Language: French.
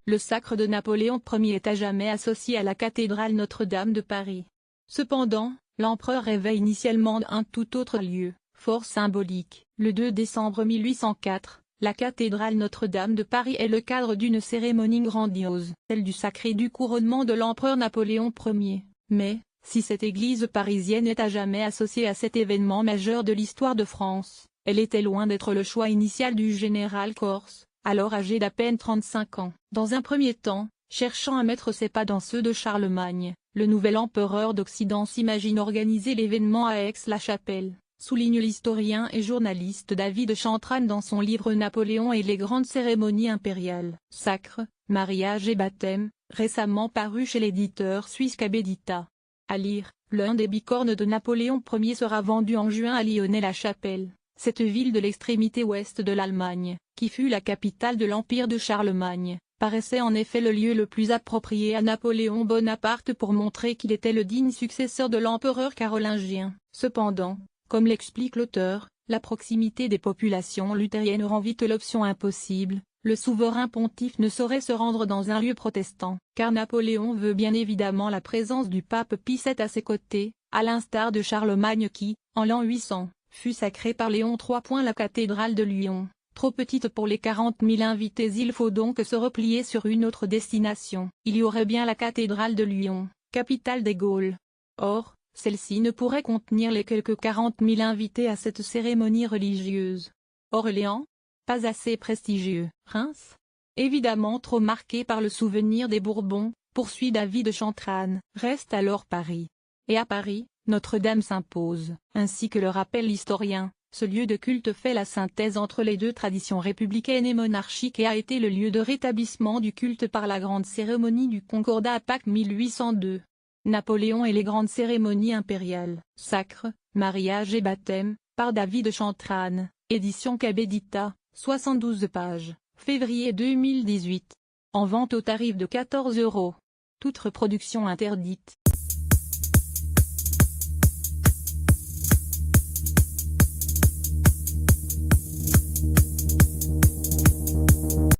le sacre de Napoléon Ier est à jamais associé à la cathédrale Notre-Dame de Paris. Cependant, l'empereur rêvait initialement d'un tout autre lieu, fort symbolique. Le 2 décembre 1804, la cathédrale Notre-Dame de Paris est le cadre d'une cérémonie grandiose, celle du sacré du couronnement de l'empereur Napoléon Ier. Mais, si cette église parisienne est à jamais associée à cet événement majeur de l'histoire de France, elle était loin d'être le choix initial du général Corse, alors âgé d'à peine 35 ans. Dans un premier temps, cherchant à mettre ses pas dans ceux de Charlemagne, le nouvel empereur d'Occident s'imagine organiser l'événement à Aix-la-Chapelle, souligne l'historien et journaliste David Chantrane dans son livre Napoléon et les grandes cérémonies impériales, sacre, mariage et baptême, récemment paru chez l'éditeur suisse Cabedita. À lire, l'un des bicornes de Napoléon Ier sera vendu en juin à Lyonnais-la-Chapelle, cette ville de l'extrémité ouest de l'Allemagne, qui fut la capitale de l'empire de Charlemagne, paraissait en effet le lieu le plus approprié à Napoléon Bonaparte pour montrer qu'il était le digne successeur de l'empereur carolingien. Cependant, comme l'explique l'auteur, la proximité des populations luthériennes rend vite l'option impossible. Le souverain pontife ne saurait se rendre dans un lieu protestant, car Napoléon veut bien évidemment la présence du pape Pie VII à ses côtés, à l'instar de Charlemagne qui, en l'an 800, fut sacré par Léon III. La cathédrale de Lyon, trop petite pour les 40 000 invités, il faut donc se replier sur une autre destination. Il y aurait bien la cathédrale de Lyon, capitale des Gaules. Or, celle-ci ne pourrait contenir les quelques 40 000 invités à cette cérémonie religieuse. Orléans? Pas assez prestigieux. Reims? Évidemment trop marqué par le souvenir des Bourbons, poursuit David Chantrane. Reste alors Paris. Et à Paris, Notre-Dame s'impose. Ainsi que le rappelle l'historien, ce lieu de culte fait la synthèse entre les deux traditions républicaines et monarchiques et a été le lieu de rétablissement du culte par la grande cérémonie du Concordat à Pâques 1802. Napoléon et les grandes cérémonies impériales. Sacre, mariage et baptême, par David Chantrane, édition Cabedita, 72 pages, février 2018. En vente au tarif de 14 €. Toute reproduction interdite.